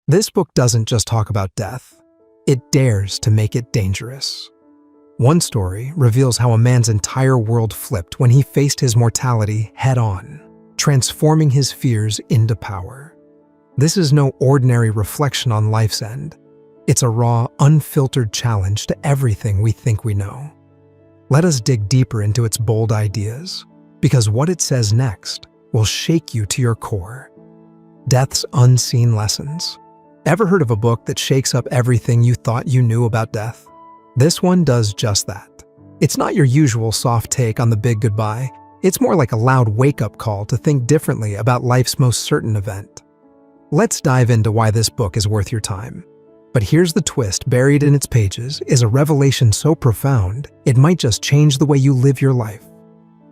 This book doesn't just talk about death, it dares to make it dangerous. One story reveals how a man's entire world flipped when he faced his mortality head-on, transforming his fears into power. This is no ordinary reflection on life's end. It's a raw, unfiltered challenge to everything we think we know. Let us dig deeper into its bold ideas, because what it says next will shake you to your core. Death's unseen lessons. Ever heard of a book that shakes up everything you thought you knew about death? This one does just that. It's not your usual soft take on the big goodbye. It's more like a loud wake-up call to think differently about life's most certain event. Let's dive into why this book is worth your time. But here's the twist: buried in its pages is a revelation so profound, it might just change the way you live your life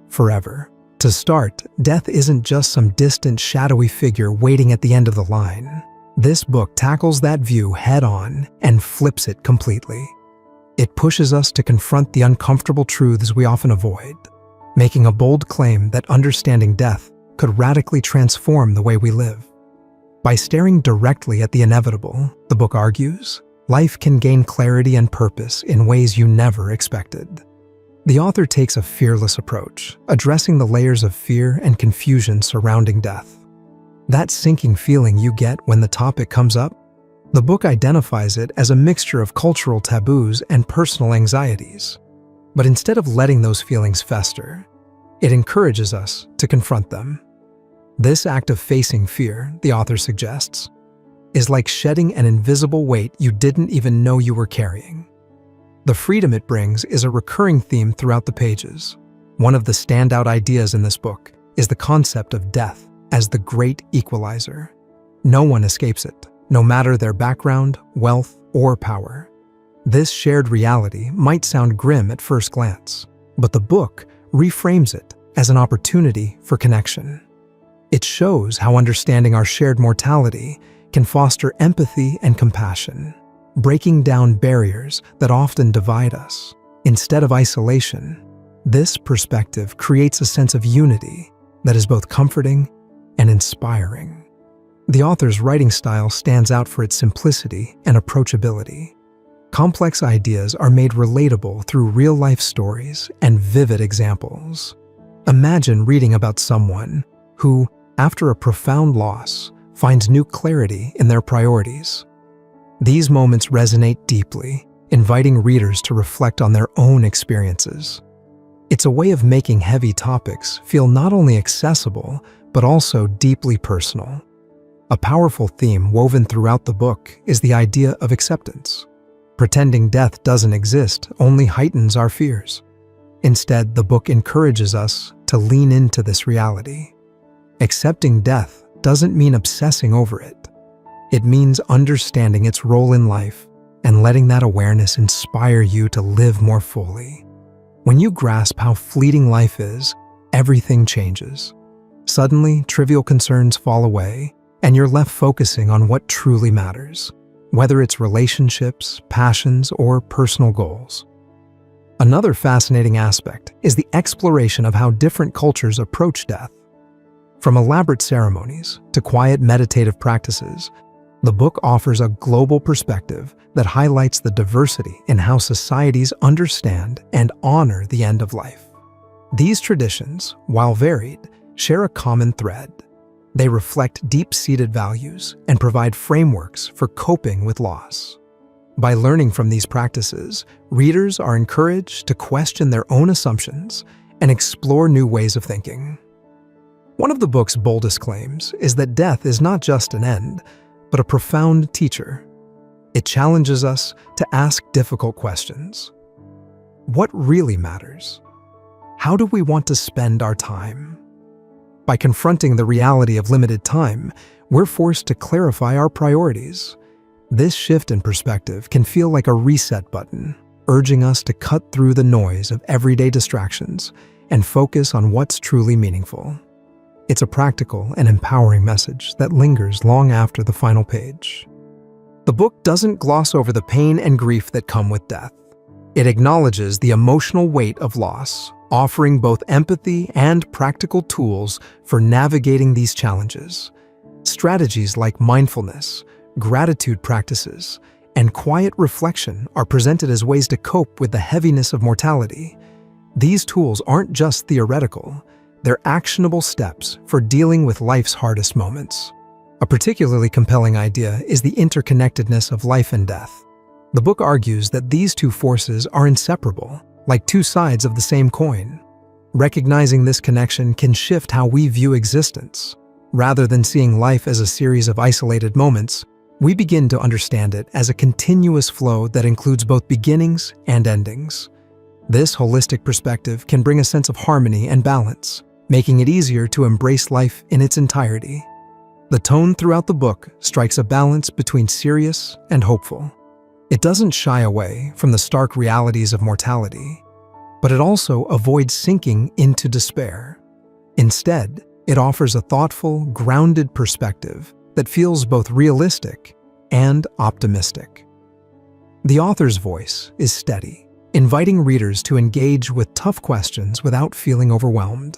forever. To start, death isn't just some distant, shadowy figure waiting at the end of the line. This book tackles that view head-on and flips it completely. It pushes us to confront the uncomfortable truths we often avoid, making a bold claim that understanding death could radically transform the way we live. By staring directly at the inevitable, the book argues, life can gain clarity and purpose in ways you never expected. The author takes a fearless approach, addressing the layers of fear and confusion surrounding death. That sinking feeling you get when the topic comes up? The book identifies it as a mixture of cultural taboos and personal anxieties. But instead of letting those feelings fester, it encourages us to confront them. This act of facing fear, the author suggests, is like shedding an invisible weight you didn't even know you were carrying. The freedom it brings is a recurring theme throughout the pages. One of the standout ideas in this book is the concept of death as the great equalizer. No one escapes it, no matter their background, wealth, or power. This shared reality might sound grim at first glance, but the book reframes it as an opportunity for connection. It shows how understanding our shared mortality can foster empathy and compassion, breaking down barriers that often divide us. Instead of isolation, this perspective creates a sense of unity that is both comforting and inspiring. The author's writing style stands out for its simplicity and approachability. Complex ideas are made relatable through real-life stories and vivid examples. Imagine reading about someone who, after a profound loss, finds new clarity in their priorities. These moments resonate deeply, inviting readers to reflect on their own experiences. It's a way of making heavy topics feel not only accessible, but also deeply personal. A powerful theme woven throughout the book is the idea of acceptance. Pretending death doesn't exist only heightens our fears. Instead, the book encourages us to lean into this reality. Accepting death doesn't mean obsessing over it. It means understanding its role in life and letting that awareness inspire you to live more fully. When you grasp how fleeting life is, everything changes. Suddenly, trivial concerns fall away, and you're left focusing on what truly matters, whether it's relationships, passions, or personal goals. Another fascinating aspect is the exploration of how different cultures approach death. From elaborate ceremonies to quiet meditative practices, the book offers a global perspective that highlights the diversity in how societies understand and honor the end of life. These traditions, while varied, share a common thread. They reflect deep-seated values and provide frameworks for coping with loss. By learning from these practices, readers are encouraged to question their own assumptions and explore new ways of thinking. One of the book's boldest claims is that death is not just an end, but a profound teacher. It challenges us to ask difficult questions. What really matters? How do we want to spend our time? By confronting the reality of limited time, we're forced to clarify our priorities. This shift in perspective can feel like a reset button, urging us to cut through the noise of everyday distractions and focus on what's truly meaningful. It's a practical and empowering message that lingers long after the final page. The book doesn't gloss over the pain and grief that come with death. It acknowledges the emotional weight of loss, offering both empathy and practical tools for navigating these challenges. Strategies like mindfulness, gratitude practices, and quiet reflection are presented as ways to cope with the heaviness of mortality. These tools aren't just theoretical, they're actionable steps for dealing with life's hardest moments. A particularly compelling idea is the interconnectedness of life and death. The book argues that these two forces are inseparable, like two sides of the same coin. Recognizing this connection can shift how we view existence. Rather than seeing life as a series of isolated moments, we begin to understand it as a continuous flow that includes both beginnings and endings. This holistic perspective can bring a sense of harmony and balance, making it easier to embrace life in its entirety. The tone throughout the book strikes a balance between serious and hopeful. It doesn't shy away from the stark realities of mortality, but it also avoids sinking into despair. Instead, it offers a thoughtful, grounded perspective that feels both realistic and optimistic. The author's voice is steady, inviting readers to engage with tough questions without feeling overwhelmed.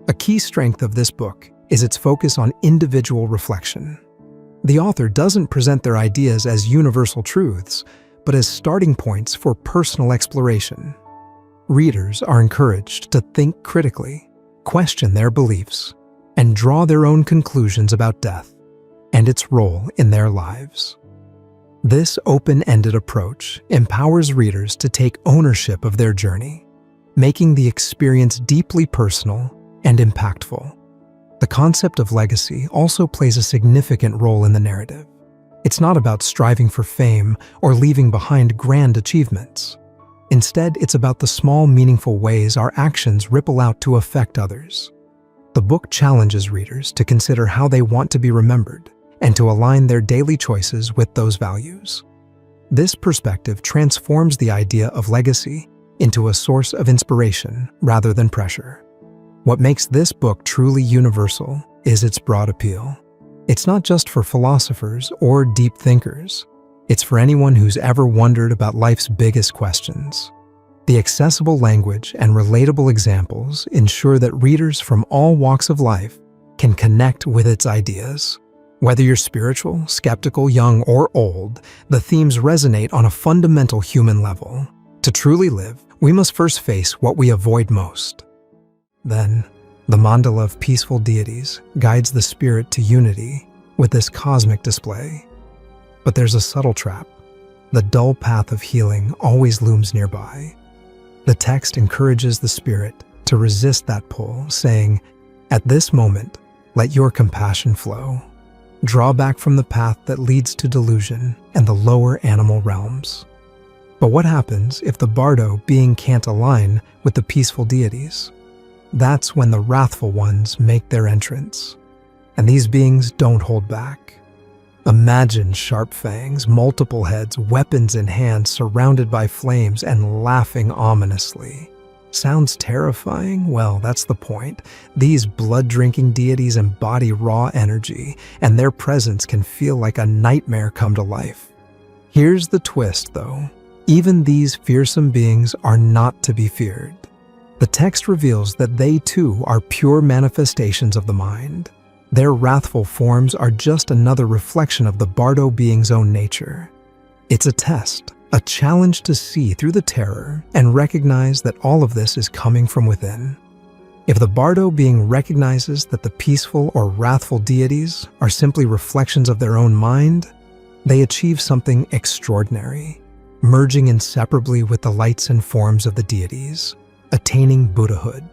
A key strength of this book is its focus on individual reflection. The author doesn't present their ideas as universal truths, but as starting points for personal exploration. Readers are encouraged to think critically, question their beliefs, and draw their own conclusions about death and its role in their lives. This open-ended approach empowers readers to take ownership of their journey, making the experience deeply personal and impactful. The concept of legacy also plays a significant role in the narrative. It's not about striving for fame or leaving behind grand achievements. Instead, it's about the small, meaningful ways our actions ripple out to affect others. The book challenges readers to consider how they want to be remembered and to align their daily choices with those values. This perspective transforms the idea of legacy into a source of inspiration rather than pressure. What makes this book truly universal is its broad appeal. It's not just for philosophers or deep thinkers. It's for anyone who's ever wondered about life's biggest questions. The accessible language and relatable examples ensure that readers from all walks of life can connect with its ideas. Whether you're spiritual, skeptical, young, or old, the themes resonate on a fundamental human level. To truly live, we must first face what we avoid most. Then, the mandala of peaceful deities guides the spirit to unity with this cosmic display. But there's a subtle trap. The dull path of healing always looms nearby. The text encourages the spirit to resist that pull, saying, "At this moment, let your compassion flow. Draw back from the path that leads to delusion and the lower animal realms." But what happens if the bardo being can't align with the peaceful deities? That's when the wrathful ones make their entrance. And these beings don't hold back. Imagine sharp fangs, multiple heads, weapons in hand, surrounded by flames and laughing ominously. Sounds terrifying? Well, that's the point. These blood-drinking deities embody raw energy, and their presence can feel like a nightmare come to life. Here's the twist, though. Even these fearsome beings are not to be feared. The text reveals that they too are pure manifestations of the mind. Their wrathful forms are just another reflection of the bardo being's own nature. It's a test, a challenge to see through the terror and recognize that all of this is coming from within. If the bardo being recognizes that the peaceful or wrathful deities are simply reflections of their own mind, they achieve something extraordinary, merging inseparably with the lights and forms of the deities, attaining Buddhahood.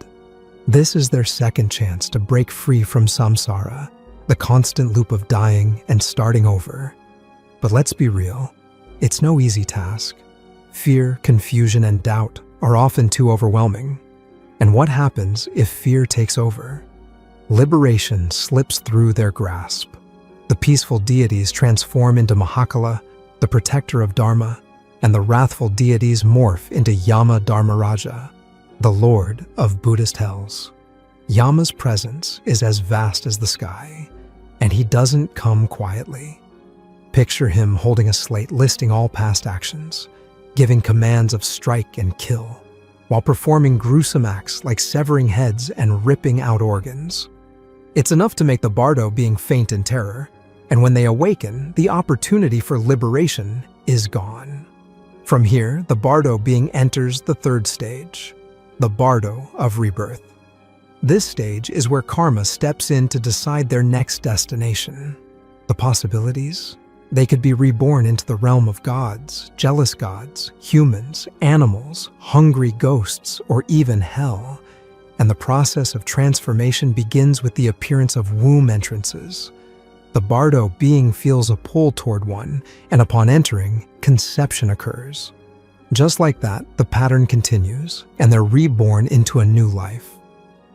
This is their second chance to break free from samsara, the constant loop of dying and starting over. But let's be real, it's no easy task. Fear, confusion, and doubt are often too overwhelming. And what happens if fear takes over? Liberation slips through their grasp. The peaceful deities transform into Mahakala, the protector of Dharma, and the wrathful deities morph into Yama Dharmaraja, the lord of Buddhist hells. Yama's presence is as vast as the sky, and he doesn't come quietly. Picture him holding a slate listing all past actions, giving commands of strike and kill, while performing gruesome acts like severing heads and ripping out organs. It's enough to make the bardo being faint in terror, And when they awaken, the opportunity for liberation is gone. From here, the bardo being enters the third stage, the bardo of rebirth. This stage is where karma steps in to decide their next destination. The possibilities? They could be reborn into the realm of gods, jealous gods, humans, animals, hungry ghosts, or even hell. And the process of transformation begins with the appearance of womb entrances. The bardo being feels a pull toward one, and upon entering, conception occurs. Just like that, the pattern continues, and they're reborn into a new life.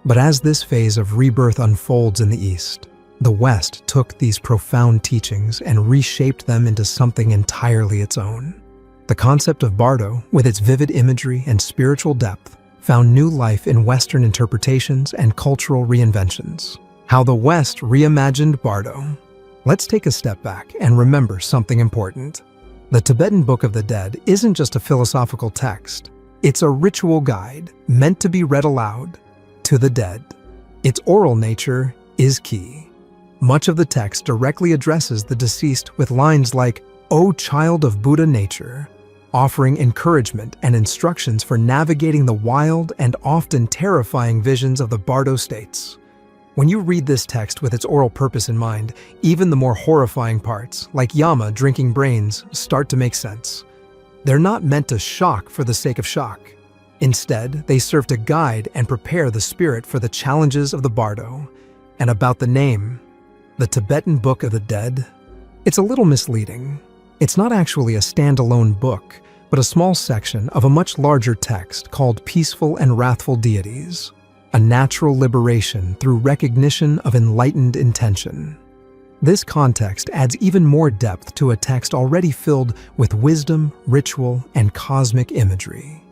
But as this phase of rebirth unfolds in the East, the West took these profound teachings and reshaped them into something entirely its own. The concept of bardo, with its vivid imagery and spiritual depth, found new life in Western interpretations and cultural reinventions. How the West reimagined bardo. Let's take a step back and remember something important. The Tibetan Book of the Dead isn't just a philosophical text. It's a ritual guide meant to be read aloud to the dead. Its oral nature is key. Much of the text directly addresses the deceased with lines like, "O child of Buddha nature," offering encouragement and instructions for navigating the wild and often terrifying visions of the bardo states. When you read this text with its oral purpose in mind, even the more horrifying parts, like Yama drinking brains, start to make sense. They're not meant to shock for the sake of shock. Instead, they serve to guide and prepare the spirit for the challenges of the bardo. And about the name, the Tibetan Book of the Dead, it's a little misleading. It's not actually a standalone book, but a small section of a much larger text called Peaceful and Wrathful Deities, a natural liberation through recognition of enlightened intention. This context adds even more depth to a text already filled with wisdom, ritual, and cosmic imagery.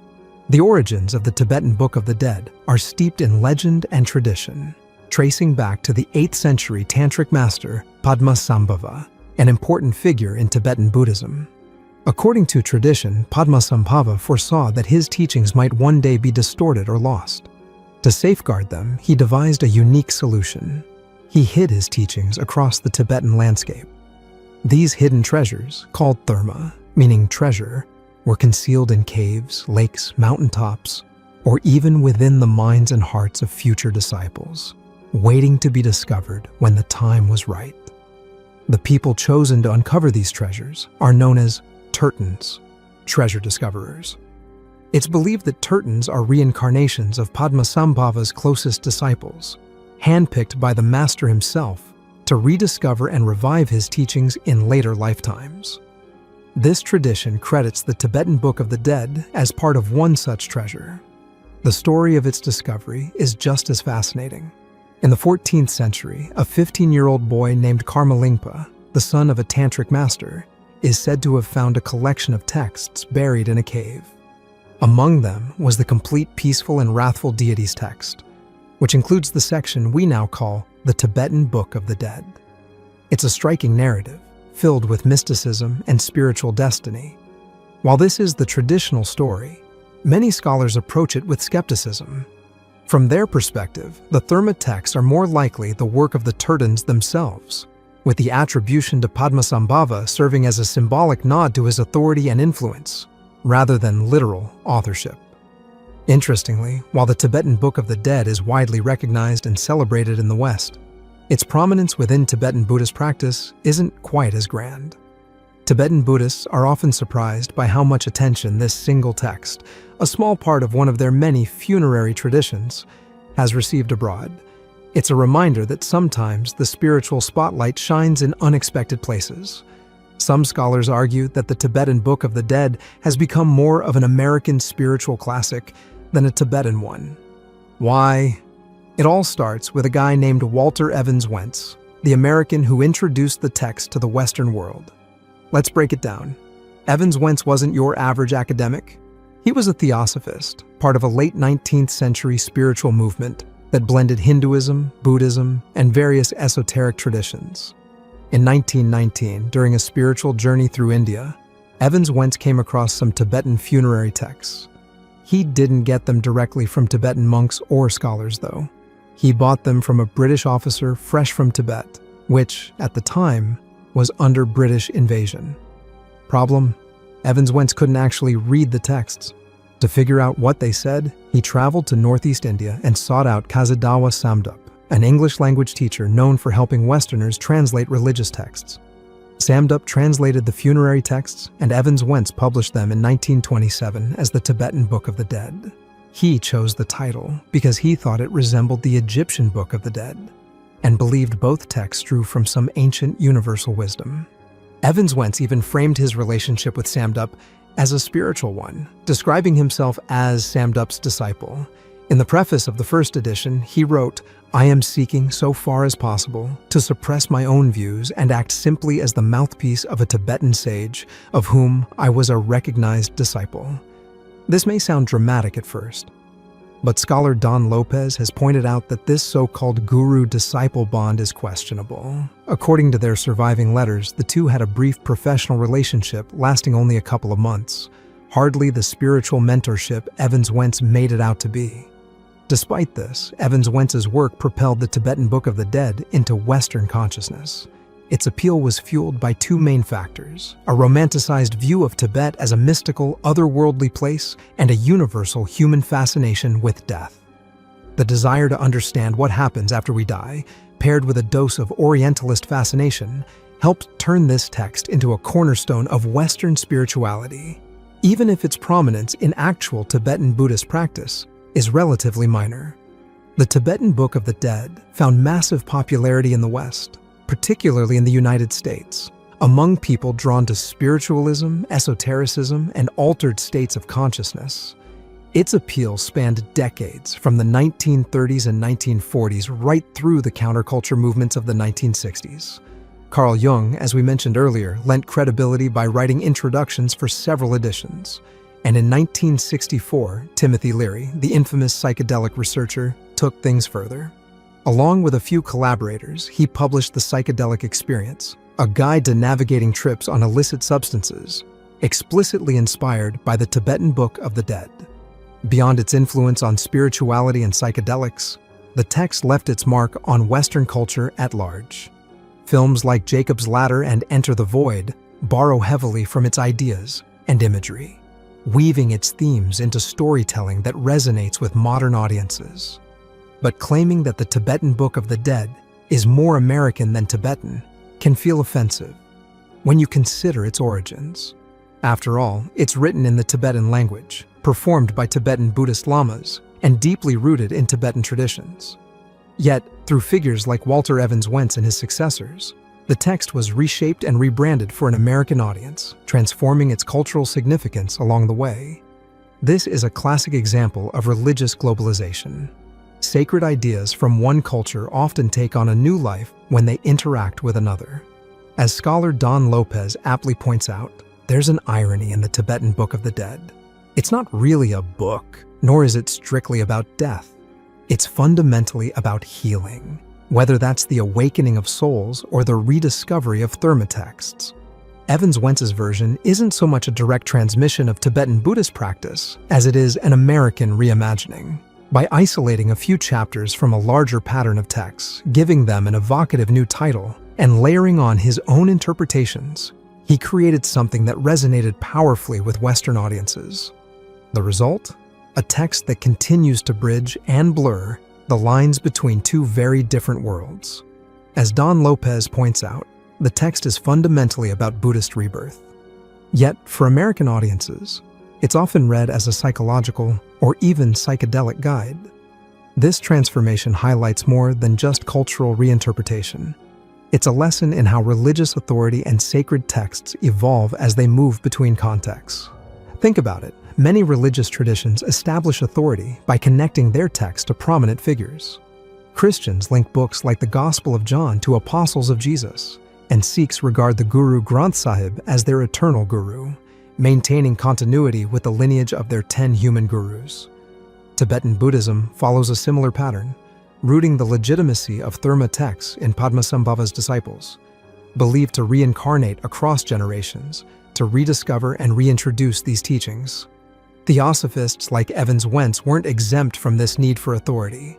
The origins of the Tibetan Book of the Dead are steeped in legend and tradition, tracing back to the 8th century tantric master Padmasambhava, an important figure in Tibetan Buddhism. According to tradition, Padmasambhava foresaw that his teachings might one day be distorted or lost. To safeguard them, he devised a unique solution. He hid his teachings across the Tibetan landscape. These hidden treasures, called therma, meaning treasure, were concealed in caves, lakes, mountaintops, or even within the minds and hearts of future disciples, waiting to be discovered when the time was right. The people chosen to uncover these treasures are known as tertons, treasure discoverers. It's believed that tertons are reincarnations of Padmasambhava's closest disciples, handpicked by the master himself to rediscover and revive his teachings in later lifetimes. This tradition credits the Tibetan Book of the Dead as part of one such treasure. The story of its discovery is just as fascinating. In the 14th century, a 15-year-old boy named Karmalingpa, the son of a tantric master, is said to have found a collection of texts buried in a cave. Among them was the complete Peaceful and Wrathful Deities text, which includes the section we now call the Tibetan Book of the Dead. It's a striking narrative, filled with mysticism and spiritual destiny. While this is the traditional story, many scholars approach it with skepticism. From their perspective, the therma texts are more likely the work of the tertons themselves, with the attribution to Padmasambhava serving as a symbolic nod to his authority and influence, rather than literal authorship. Interestingly, while the Tibetan Book of the Dead is widely recognized and celebrated in the West, its prominence within Tibetan Buddhist practice isn't quite as grand. Tibetan Buddhists are often surprised by how much attention this single text, a small part of one of their many funerary traditions, has received abroad. It's a reminder that sometimes the spiritual spotlight shines in unexpected places. Some scholars argue that the Tibetan Book of the Dead has become more of an American spiritual classic than a Tibetan one. Why? It all starts with a guy named Walter Evans Wentz, the American who introduced the text to the Western world. Let's break it down. Evans Wentz wasn't your average academic. He was a theosophist, part of a late 19th century spiritual movement that blended Hinduism, Buddhism, and various esoteric traditions. In 1919, during a spiritual journey through India, Evans Wentz came across some Tibetan funerary texts. He didn't get them directly from Tibetan monks or scholars, though. He bought them from a British officer fresh from Tibet, which, at the time, was under British invasion. Problem: Evans-Wentz couldn't actually read the texts. To figure out what they said, he traveled to Northeast India and sought out Kazadawa Samdup, an English-language teacher known for helping Westerners translate religious texts. Samdup translated the funerary texts, and Evans-Wentz published them in 1927 as the Tibetan Book of the Dead. He chose the title because he thought it resembled the Egyptian Book of the Dead, and believed both texts drew from some ancient universal wisdom. Evans-Wentz even framed his relationship with Samdup as a spiritual one, describing himself as Samdup's disciple. In the preface of the first edition, he wrote, "I am seeking so far as possible to suppress my own views and act simply as the mouthpiece of a Tibetan sage of whom I was a recognized disciple." This may sound dramatic at first, but scholar Don Lopez has pointed out that this so-called guru-disciple bond is questionable. According to their surviving letters, the two had a brief professional relationship lasting only a couple of months, hardly the spiritual mentorship Evans-Wentz made it out to be. Despite this, Evans-Wentz's work propelled the Tibetan Book of the Dead into Western consciousness. Its appeal was fueled by two main factors: a romanticized view of Tibet as a mystical, otherworldly place, and a universal human fascination with death. The desire to understand what happens after we die, paired with a dose of Orientalist fascination, helped turn this text into a cornerstone of Western spirituality, even if its prominence in actual Tibetan Buddhist practice is relatively minor. The Tibetan Book of the Dead found massive popularity in the West, particularly in the United States, among people drawn to spiritualism, esotericism, and altered states of consciousness. Its appeal spanned decades, from the 1930s and 1940s right through the counterculture movements of the 1960s. Carl Jung, as we mentioned earlier, lent credibility by writing introductions for several editions. And in 1964, Timothy Leary, the infamous psychedelic researcher, took things further. Along with a few collaborators, he published The Psychedelic Experience, a guide to navigating trips on illicit substances, explicitly inspired by the Tibetan Book of the Dead. Beyond its influence on spirituality and psychedelics, the text left its mark on Western culture at large. Films like Jacob's Ladder and Enter the Void borrow heavily from its ideas and imagery, weaving its themes into storytelling that resonates with modern audiences. But claiming that the Tibetan Book of the Dead is more American than Tibetan can feel offensive when you consider its origins. After all, it's written in the Tibetan language, performed by Tibetan Buddhist lamas, and deeply rooted in Tibetan traditions. Yet, through figures like Walter Evans-Wentz and his successors, the text was reshaped and rebranded for an American audience, transforming its cultural significance along the way. This is a classic example of religious globalization. Sacred ideas from one culture often take on a new life when they interact with another. As scholar Don Lopez aptly points out, there's an irony in the Tibetan Book of the Dead. It's not really a book, nor is it strictly about death. It's fundamentally about healing, whether that's the awakening of souls or the rediscovery of thermatexts. Evans-Wentz's version isn't so much a direct transmission of Tibetan Buddhist practice as it is an American reimagining. By isolating a few chapters from a larger pattern of texts, giving them an evocative new title, and layering on his own interpretations, he created something that resonated powerfully with Western audiences. The result? A text that continues to bridge and blur the lines between two very different worlds. As Don Lopez points out, the text is fundamentally about Buddhist rebirth. Yet, for American audiences, it's often read as a psychological or even psychedelic guide. This transformation highlights more than just cultural reinterpretation. It's a lesson in how religious authority and sacred texts evolve as they move between contexts. Think about it. Many religious traditions establish authority by connecting their text to prominent figures. Christians link books like the Gospel of John to apostles of Jesus, and Sikhs regard the Guru Granth Sahib as their eternal guru, maintaining continuity with the lineage of their 10 human gurus. Tibetan Buddhism follows a similar pattern, rooting the legitimacy of Therma texts in Padmasambhava's disciples, believed to reincarnate across generations to rediscover and reintroduce these teachings. Theosophists like Evans-Wentz weren't exempt from this need for authority.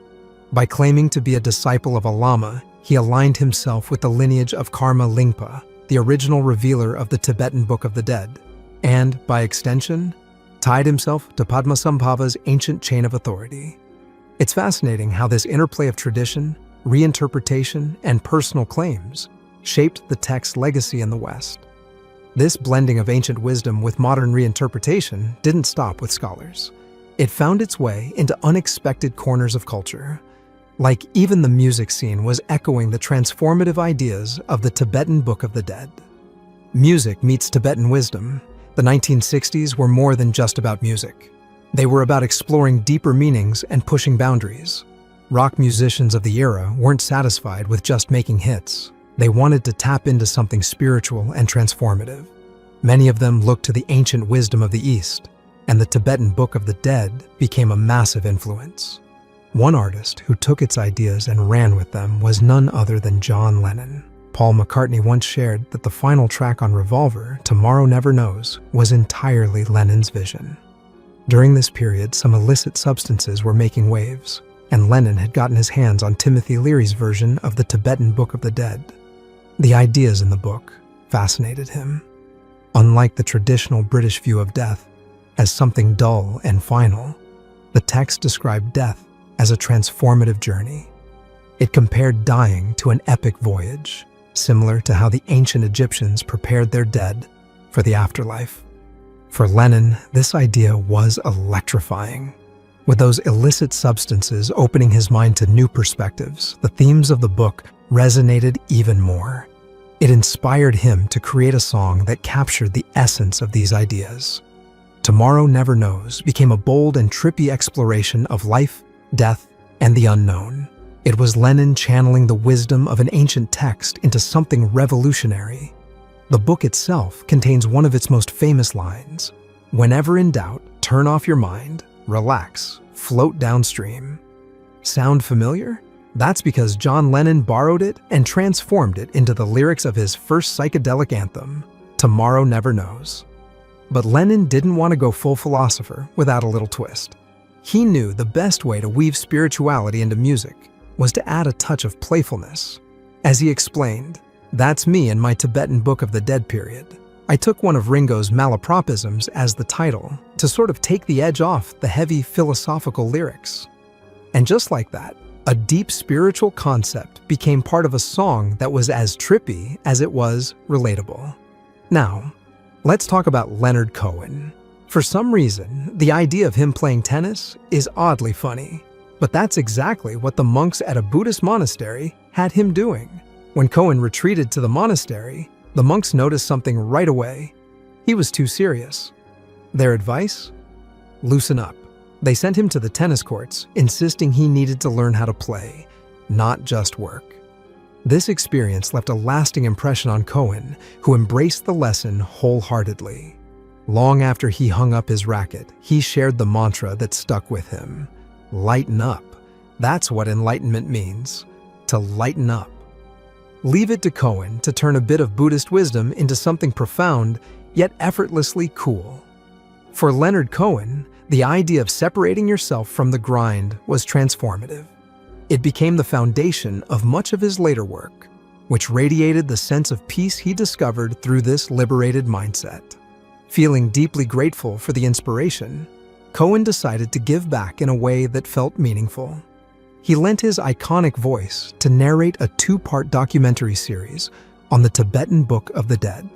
By claiming to be a disciple of a lama, he aligned himself with the lineage of Karma Lingpa, the original revealer of the Tibetan Book of the Dead, and, by extension, tied himself to Padmasambhava's ancient chain of authority. It's fascinating how this interplay of tradition, reinterpretation, and personal claims shaped the text's legacy in the West. This blending of ancient wisdom with modern reinterpretation didn't stop with scholars. It found its way into unexpected corners of culture. Like even the music scene was echoing the transformative ideas of the Tibetan Book of the Dead. Music meets Tibetan wisdom. The 1960s were more than just about music. They were about exploring deeper meanings and pushing boundaries. Rock musicians of the era weren't satisfied with just making hits. They wanted to tap into something spiritual and transformative. Many of them looked to the ancient wisdom of the East, and the Tibetan Book of the Dead became a massive influence. One artist who took its ideas and ran with them was none other than John Lennon. Paul McCartney once shared that the final track on Revolver, Tomorrow Never Knows, was entirely Lennon's vision. During this period, some illicit substances were making waves, and Lennon had gotten his hands on Timothy Leary's version of the Tibetan Book of the Dead. The ideas in the book fascinated him. Unlike the traditional British view of death as something dull and final, the text described death as a transformative journey. It compared dying to an epic voyage, similar to how the ancient Egyptians prepared their dead for the afterlife. For Lennon, this idea was electrifying. With those illicit substances opening his mind to new perspectives, the themes of the book resonated even more. It inspired him to create a song that captured the essence of these ideas. Tomorrow Never Knows became a bold and trippy exploration of life, death, and the unknown. It was Lennon channeling the wisdom of an ancient text into something revolutionary. The book itself contains one of its most famous lines: "Whenever in doubt, turn off your mind, relax, float downstream." Sound familiar? That's because John Lennon borrowed it and transformed it into the lyrics of his first psychedelic anthem, Tomorrow Never Knows. But Lennon didn't want to go full philosopher without a little twist. He knew the best way to weave spirituality into music was to add a touch of playfulness. As he explained, "That's me in my Tibetan Book of the Dead period. I took one of Ringo's malapropisms as the title to sort of take the edge off the heavy philosophical lyrics." And just like that, a deep spiritual concept became part of a song that was as trippy as it was relatable. Now, let's talk about Leonard Cohen. For some reason, the idea of him playing tennis is oddly funny, but that's exactly what the monks at a Buddhist monastery had him doing. When Cohen retreated to the monastery, the monks noticed something right away. He was too serious. Their advice? Loosen up. They sent him to the tennis courts, insisting he needed to learn how to play, not just work. This experience left a lasting impression on Cohen, who embraced the lesson wholeheartedly. Long after he hung up his racket, he shared the mantra that stuck with him: lighten up. That's what enlightenment means, to lighten up. Leave it to Cohen to turn a bit of Buddhist wisdom into something profound, yet effortlessly cool. For Leonard Cohen, the idea of separating yourself from the grind was transformative. It became the foundation of much of his later work, which radiated the sense of peace he discovered through this liberated mindset. Feeling deeply grateful for the inspiration, Cohen decided to give back in a way that felt meaningful. He lent his iconic voice to narrate a 2-part documentary series on the Tibetan Book of the Dead.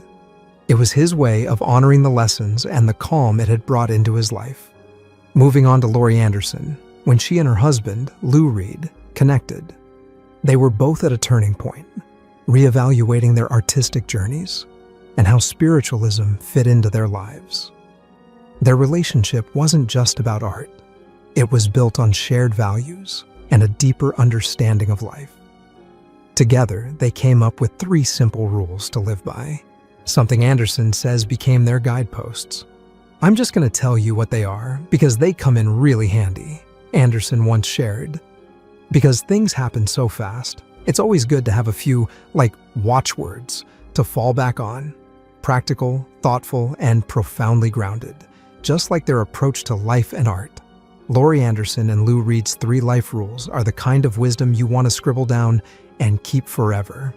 It was his way of honoring the lessons and the calm it had brought into his life. Moving on to Laurie Anderson, when she and her husband, Lou Reed, connected. They were both at a turning point, reevaluating their artistic journeys and how spiritualism fit into their lives. Their relationship wasn't just about art. It was built on shared values and a deeper understanding of life. Together, they came up with 3 simple rules to live by, something Anderson says became their guideposts. "I'm just going to tell you what they are because they come in really handy," Anderson once shared. "Because things happen so fast, it's always good to have a few, watchwords to fall back on. Practical, thoughtful, and profoundly grounded, just like their approach to life and art." Laurie Anderson and Lou Reed's 3 life rules are the kind of wisdom you want to scribble down and keep forever.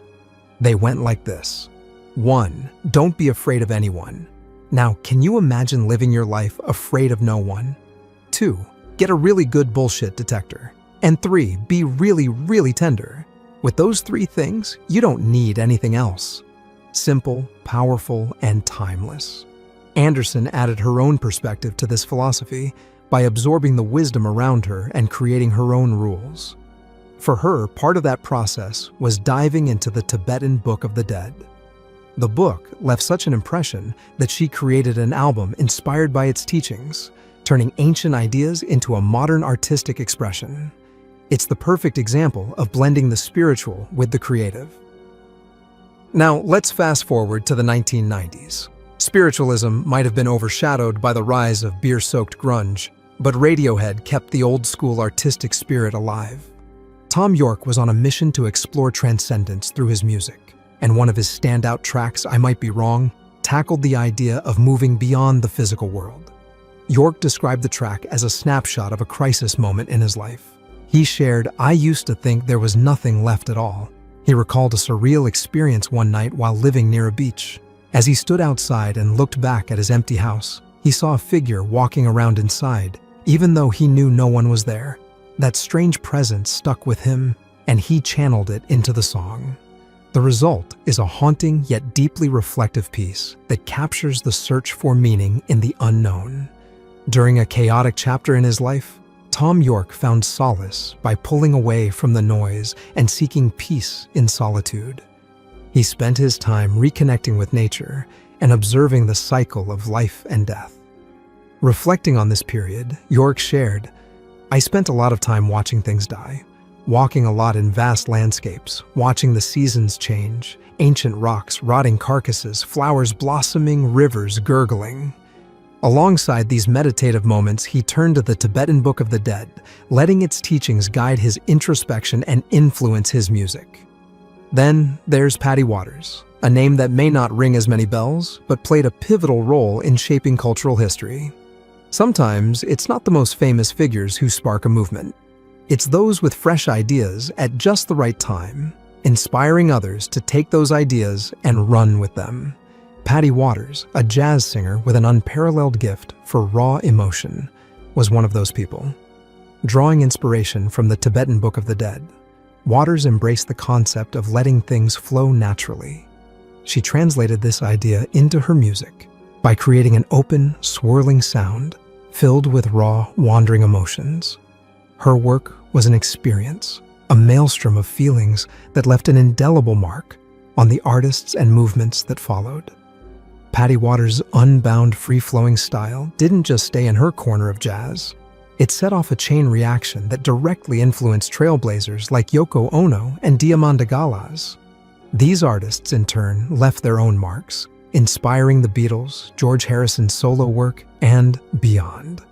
They went like this: 1. Don't be afraid of anyone. Now, can you imagine living your life afraid of no one? 2. Get a really good bullshit detector. And 3. Be really, really tender. With those 3 things, you don't need anything else. Simple, powerful, and timeless. Anderson added her own perspective to this philosophy by absorbing the wisdom around her and creating her own rules. For her, part of that process was diving into the Tibetan Book of the Dead. The book left such an impression that she created an album inspired by its teachings, turning ancient ideas into a modern artistic expression. It's the perfect example of blending the spiritual with the creative. Now, let's fast forward to the 1990s. Spiritualism might have been overshadowed by the rise of beer-soaked grunge, but Radiohead kept the old-school artistic spirit alive. Thom Yorke was on a mission to explore transcendence through his music, and one of his standout tracks, I Might Be Wrong, tackled the idea of moving beyond the physical world. Yorke described the track as a snapshot of a crisis moment in his life. He shared, "I used to think there was nothing left at all." He recalled a surreal experience one night while living near a beach. As he stood outside and looked back at his empty house, he saw a figure walking around inside, even though he knew no one was there. That strange presence stuck with him, and he channeled it into the song. The result is a haunting yet deeply reflective piece that captures the search for meaning in the unknown. During a chaotic chapter in his life, Thom Yorke found solace by pulling away from the noise and seeking peace in solitude. He spent his time reconnecting with nature and observing the cycle of life and death. Reflecting on this period, Yorke shared, "I spent a lot of time watching things die, walking a lot in vast landscapes, watching the seasons change, ancient rocks, rotting carcasses, flowers blossoming, rivers gurgling." Alongside these meditative moments, he turned to the Tibetan Book of the Dead, letting its teachings guide his introspection and influence his music. Then there's Patty Waters, a name that may not ring as many bells, but played a pivotal role in shaping cultural history. Sometimes it's not the most famous figures who spark a movement. It's those with fresh ideas at just the right time, inspiring others to take those ideas and run with them. Patty Waters, a jazz singer with an unparalleled gift for raw emotion, was one of those people. Drawing inspiration from the Tibetan Book of the Dead, Waters embraced the concept of letting things flow naturally. She translated this idea into her music by creating an open, swirling sound filled with raw, wandering emotions. Her work was an experience, a maelstrom of feelings that left an indelible mark on the artists and movements that followed. Patty Waters' unbound, free-flowing style didn't just stay in her corner of jazz. It set off a chain reaction that directly influenced trailblazers like Yoko Ono and Diamanda Galás. These artists, in turn, left their own marks, inspiring the Beatles, George Harrison's solo work, and beyond.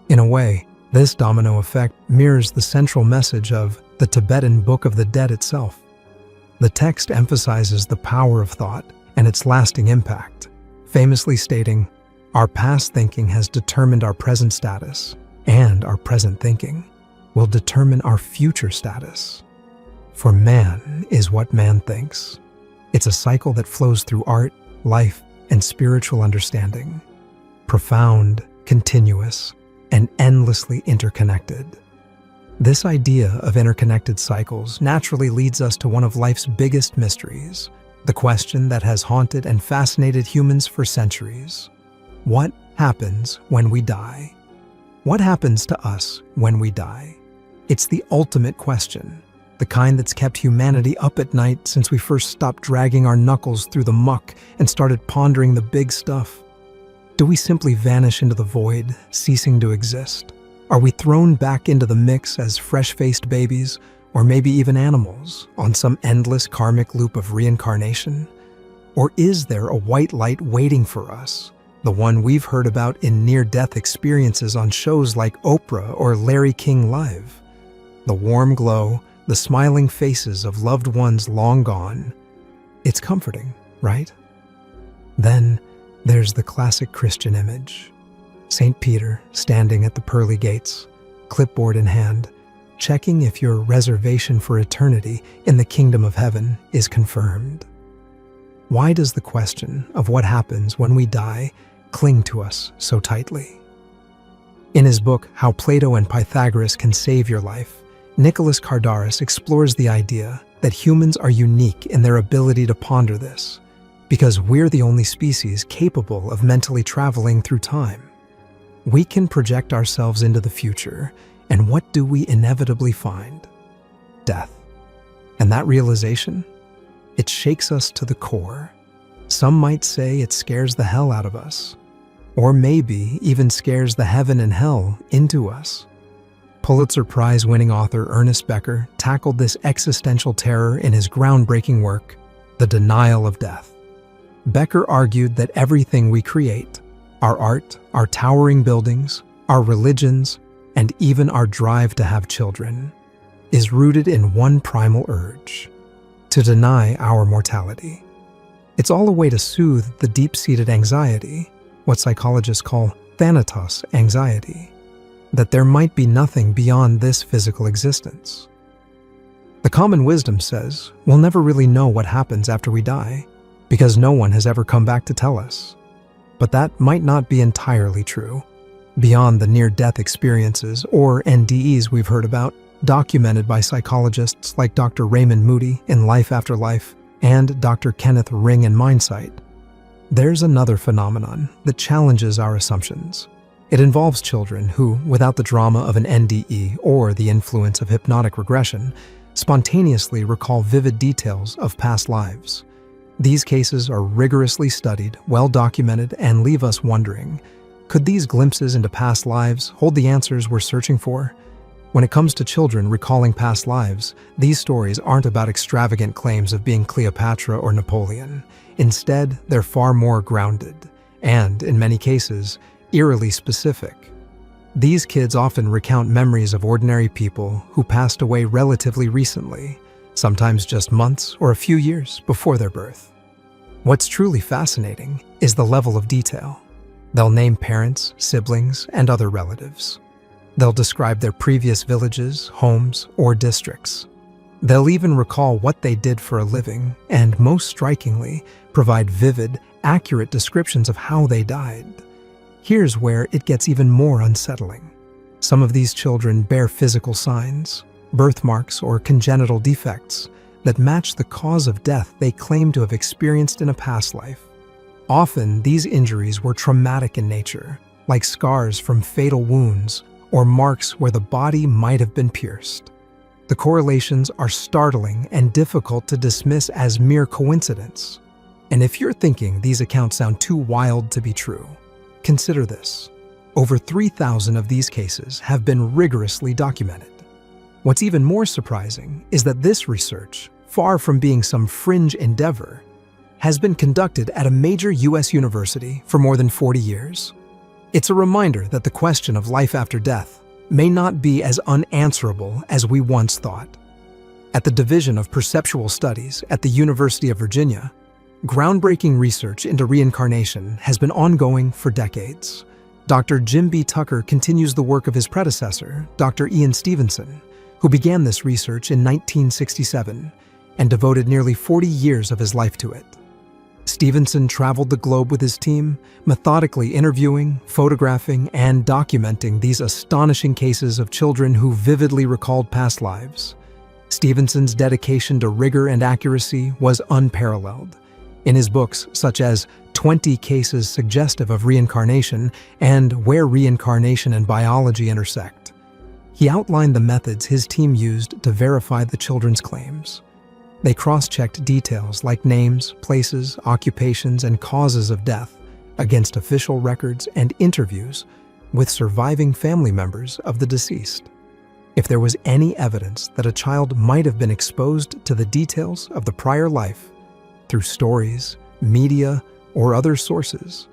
In a way, this domino effect mirrors the central message of the Tibetan Book of the Dead itself. The text emphasizes the power of thought and its lasting impact, famously stating, "Our past thinking has determined our present status, and our present thinking will determine our future status. For man is what man thinks." It's a cycle that flows through art, life, and spiritual understanding. Profound, continuous, and endlessly interconnected. This idea of interconnected cycles naturally leads us to one of life's biggest mysteries, the question that has haunted and fascinated humans for centuries. What happens when we die? What happens to us when we die? It's the ultimate question, the kind that's kept humanity up at night since we first stopped dragging our knuckles through the muck and started pondering the big stuff. Do we simply vanish into the void, ceasing to exist? Are we thrown back into the mix as fresh-faced babies, or maybe even animals, on some endless karmic loop of reincarnation? Or is there a white light waiting for us, the one we've heard about in near-death experiences on shows like Oprah or Larry King Live? The warm glow, the smiling faces of loved ones long gone. It's comforting, right? Then there's the classic Christian image. St. Peter standing at the pearly gates, clipboard in hand, checking if your reservation for eternity in the kingdom of heaven is confirmed. Why does the question of what happens when we die cling to us so tightly? In his book, How Plato and Pythagoras Can Save Your Life, Nicholas Kardaras explores the idea that humans are unique in their ability to ponder this, because we're the only species capable of mentally traveling through time. We can project ourselves into the future, and what do we inevitably find? Death. And that realization? It shakes us to the core. Some might say it scares the hell out of us, or maybe even scares the heaven and hell into us. Pulitzer Prize-winning author Ernest Becker tackled this existential terror in his groundbreaking work, The Denial of Death. Becker argued that everything we create, our art, our towering buildings, our religions, and even our drive to have children, is rooted in one primal urge: to deny our mortality. It's all a way to soothe the deep-seated anxiety, what psychologists call thanatos anxiety, that there might be nothing beyond this physical existence. The common wisdom says we'll never really know what happens after we die, because no one has ever come back to tell us. But that might not be entirely true. Beyond the near-death experiences, or NDEs we've heard about, documented by psychologists like Dr. Raymond Moody in Life After Life and Dr. Kenneth Ring in Mindsight, there's another phenomenon that challenges our assumptions. It involves children who, without the drama of an NDE or the influence of hypnotic regression, spontaneously recall vivid details of past lives. These cases are rigorously studied, well-documented, and leave us wondering, could these glimpses into past lives hold the answers we're searching for? When it comes to children recalling past lives, these stories aren't about extravagant claims of being Cleopatra or Napoleon. Instead, they're far more grounded, and, in many cases, eerily specific. These kids often recount memories of ordinary people who passed away relatively recently, sometimes just months or a few years before their birth. What's truly fascinating is the level of detail. They'll name parents, siblings, and other relatives. They'll describe their previous villages, homes, or districts. They'll even recall what they did for a living, and most strikingly, provide vivid, accurate descriptions of how they died. Here's where it gets even more unsettling. Some of these children bear physical signs, birthmarks or congenital defects that match the cause of death they claim to have experienced in a past life. Often, these injuries were traumatic in nature, like scars from fatal wounds or marks where the body might have been pierced. The correlations are startling and difficult to dismiss as mere coincidence. And if you're thinking these accounts sound too wild to be true, consider this. Over 3,000 of these cases have been rigorously documented. What's even more surprising is that this research, far from being some fringe endeavor, has been conducted at a major U.S. university for more than 40 years. It's a reminder that the question of life after death may not be as unanswerable as we once thought. At the Division of Perceptual Studies at the University of Virginia, groundbreaking research into reincarnation has been ongoing for decades. Dr. Jim B. Tucker continues the work of his predecessor, Dr. Ian Stevenson, who began this research in 1967 and devoted nearly 40 years of his life to it. Stevenson traveled the globe with his team, methodically interviewing, photographing, and documenting these astonishing cases of children who vividly recalled past lives. Stevenson's dedication to rigor and accuracy was unparalleled. In his books, such as 20 Cases Suggestive of Reincarnation and Where Reincarnation and Biology Intersect, he outlined the methods his team used to verify the children's claims. They cross-checked details like names, places, occupations, and causes of death against official records and interviews with surviving family members of the deceased. If there was any evidence that a child might have been exposed to the details of the prior life through stories, media, or other sources,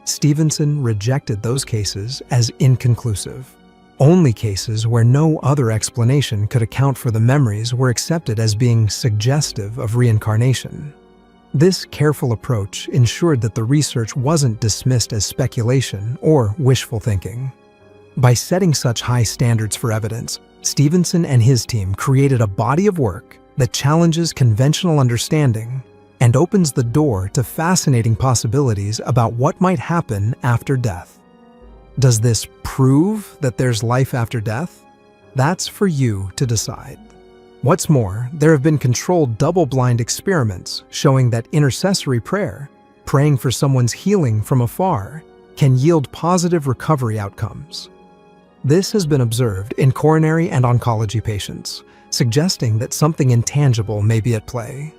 Stevenson rejected those cases as inconclusive. Only cases where no other explanation could account for the memories were accepted as being suggestive of reincarnation. This careful approach ensured that the research wasn't dismissed as speculation or wishful thinking. By setting such high standards for evidence, Stevenson and his team created a body of work that challenges conventional understanding and opens the door to fascinating possibilities about what might happen after death. Does this prove that there's life after death? That's for you to decide. What's more, there have been controlled double-blind experiments showing that intercessory prayer, praying for someone's healing from afar, can yield positive recovery outcomes. This has been observed in coronary and oncology patients, suggesting that something intangible may be at play.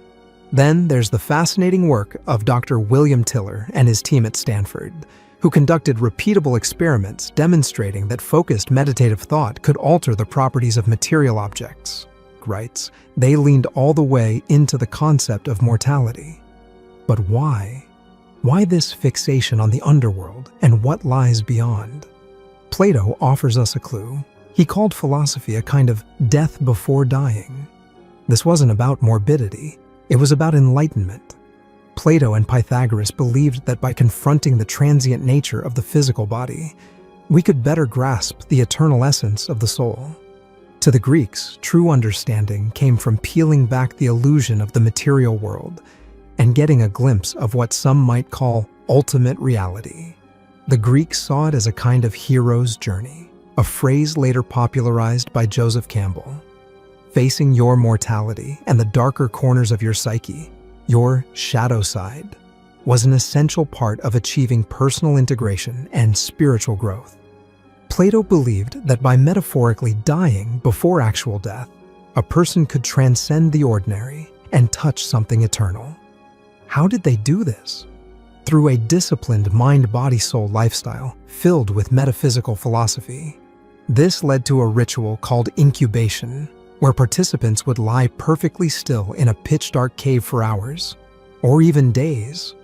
Then there's the fascinating work of Dr. William Tiller and his team at Stanford, who conducted repeatable experiments demonstrating that focused meditative thought could alter the properties of material objects. Writes, they leaned all the way into the concept of mortality. But why? Why this fixation on the underworld and what lies beyond? Plato offers us a clue. He called philosophy a kind of death before dying. This wasn't about morbidity. It was about enlightenment. Plato and Pythagoras believed that by confronting the transient nature of the physical body, we could better grasp the eternal essence of the soul. To the Greeks, true understanding came from peeling back the illusion of the material world and getting a glimpse of what some might call ultimate reality. The Greeks saw it as a kind of hero's journey, a phrase later popularized by Joseph Campbell. Facing your mortality and the darker corners of your psyche, your shadow side, was an essential part of achieving personal integration and spiritual growth. Plato believed that by metaphorically dying before actual death, a person could transcend the ordinary and touch something eternal. How did they do this? Through a disciplined mind-body-soul lifestyle filled with metaphysical philosophy. This led to a ritual called incubation, where participants would lie perfectly still in a pitch-dark cave for hours, or even days.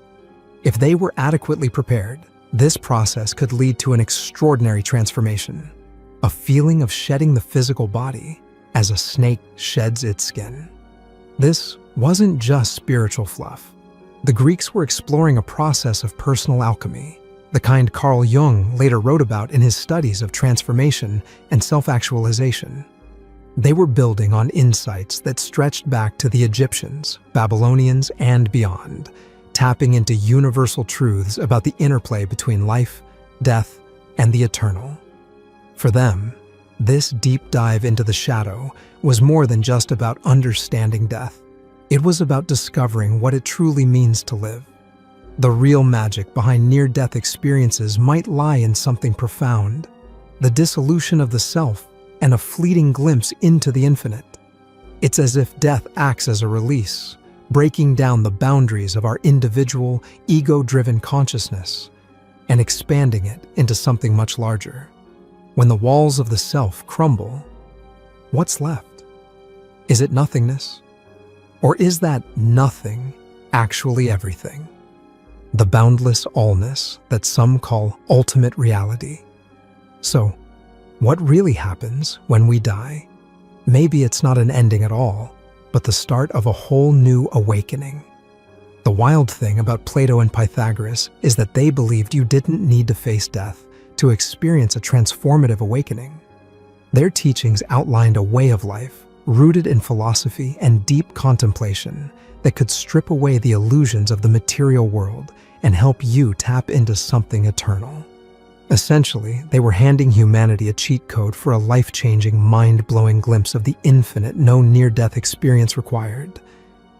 If they were adequately prepared, this process could lead to an extraordinary transformation, a feeling of shedding the physical body as a snake sheds its skin. This wasn't just spiritual fluff. The Greeks were exploring a process of personal alchemy, the kind Carl Jung later wrote about in his studies of transformation and self-actualization. They were building on insights that stretched back to the Egyptians, Babylonians, and beyond, tapping into universal truths about the interplay between life, death, and the eternal. For them, this deep dive into the shadow was more than just about understanding death. It was about discovering what it truly means to live. The real magic behind near-death experiences might lie in something profound, the dissolution of the self and a fleeting glimpse into the infinite. It's as if death acts as a release, breaking down the boundaries of our individual, ego-driven consciousness and expanding it into something much larger. When the walls of the self crumble, what's left? Is it nothingness? Or is that nothing actually everything? The boundless allness that some call ultimate reality. So, what really happens when we die? Maybe it's not an ending at all, but the start of a whole new awakening. The wild thing about Plato and Pythagoras is that they believed you didn't need to face death to experience a transformative awakening. Their teachings outlined a way of life rooted in philosophy and deep contemplation that could strip away the illusions of the material world and help you tap into something eternal. Essentially, they were handing humanity a cheat code for a life-changing, mind-blowing glimpse of the infinite no near-death experience required.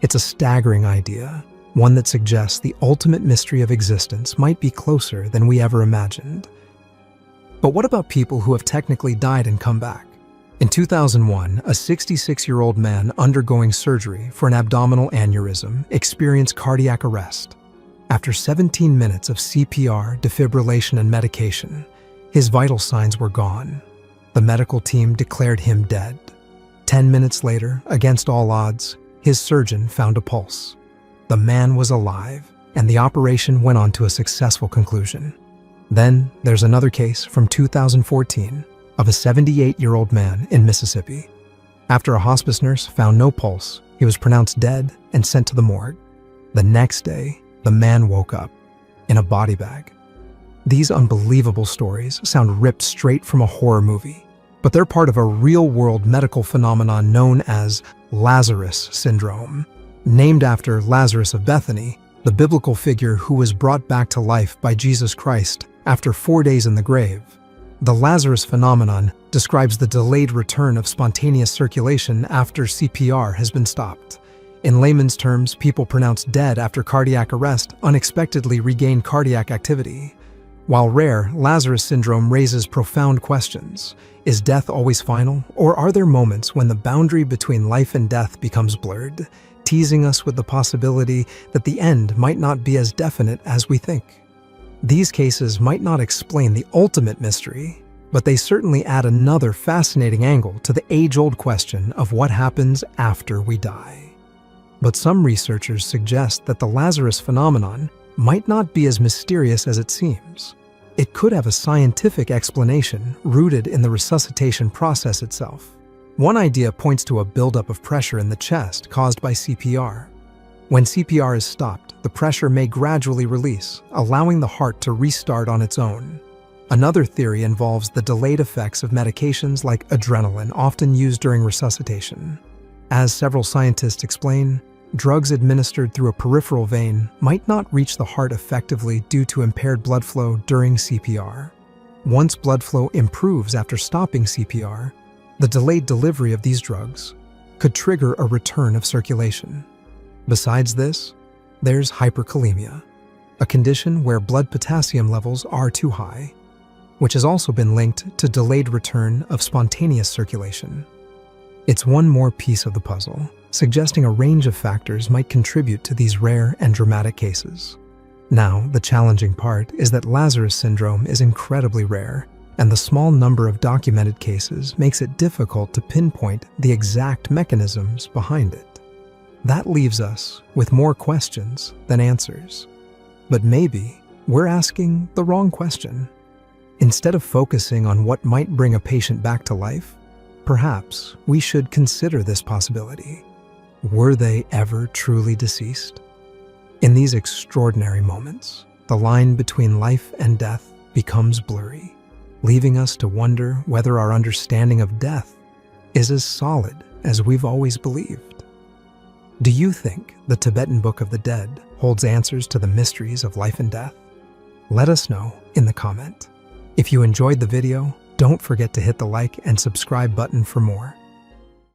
It's a staggering idea, one that suggests the ultimate mystery of existence might be closer than we ever imagined. But what about people who have technically died and come back? In 2001, a 66-year-old man undergoing surgery for an abdominal aneurysm experienced cardiac arrest. After 17 minutes of CPR, defibrillation, and medication, his vital signs were gone. The medical team declared him dead. 10 minutes later, against all odds, his surgeon found a pulse. The man was alive, and the operation went on to a successful conclusion. Then there's another case from 2014 of a 78-year-old man in Mississippi. After a hospice nurse found no pulse, he was pronounced dead and sent to the morgue. The next day, the man woke up in a body bag. These unbelievable stories sound ripped straight from a horror movie, but they're part of a real-world medical phenomenon known as Lazarus syndrome. Named after Lazarus of Bethany, the biblical figure who was brought back to life by Jesus Christ after 4 days in the grave, the Lazarus phenomenon describes the delayed return of spontaneous circulation after CPR has been stopped. In layman's terms, people pronounced dead after cardiac arrest unexpectedly regain cardiac activity. While rare, Lazarus syndrome raises profound questions. Is death always final, or are there moments when the boundary between life and death becomes blurred, teasing us with the possibility that the end might not be as definite as we think? These cases might not explain the ultimate mystery, but they certainly add another fascinating angle to the age-old question of what happens after we die. But some researchers suggest that the Lazarus phenomenon might not be as mysterious as it seems. It could have a scientific explanation rooted in the resuscitation process itself. One idea points to a buildup of pressure in the chest caused by CPR. When CPR is stopped, the pressure may gradually release, allowing the heart to restart on its own. Another theory involves the delayed effects of medications like adrenaline, often used during resuscitation. As several scientists explain, drugs administered through a peripheral vein might not reach the heart effectively due to impaired blood flow during CPR. Once blood flow improves after stopping CPR, the delayed delivery of these drugs could trigger a return of circulation. Besides this, there's hyperkalemia, a condition where blood potassium levels are too high, which has also been linked to delayed return of spontaneous circulation. It's one more piece of the puzzle, suggesting a range of factors might contribute to these rare and dramatic cases. Now, the challenging part is that Lazarus syndrome is incredibly rare, and the small number of documented cases makes it difficult to pinpoint the exact mechanisms behind it. That leaves us with more questions than answers. But maybe we're asking the wrong question. Instead of focusing on what might bring a patient back to life, perhaps we should consider this possibility. Were they ever truly deceased? In these extraordinary moments, the line between life and death becomes blurry, leaving us to wonder whether our understanding of death is as solid as we've always believed. Do you think the Tibetan Book of the Dead holds answers to the mysteries of life and death? Let us know in the comment. If you enjoyed the video, don't forget to hit the like and subscribe button for more.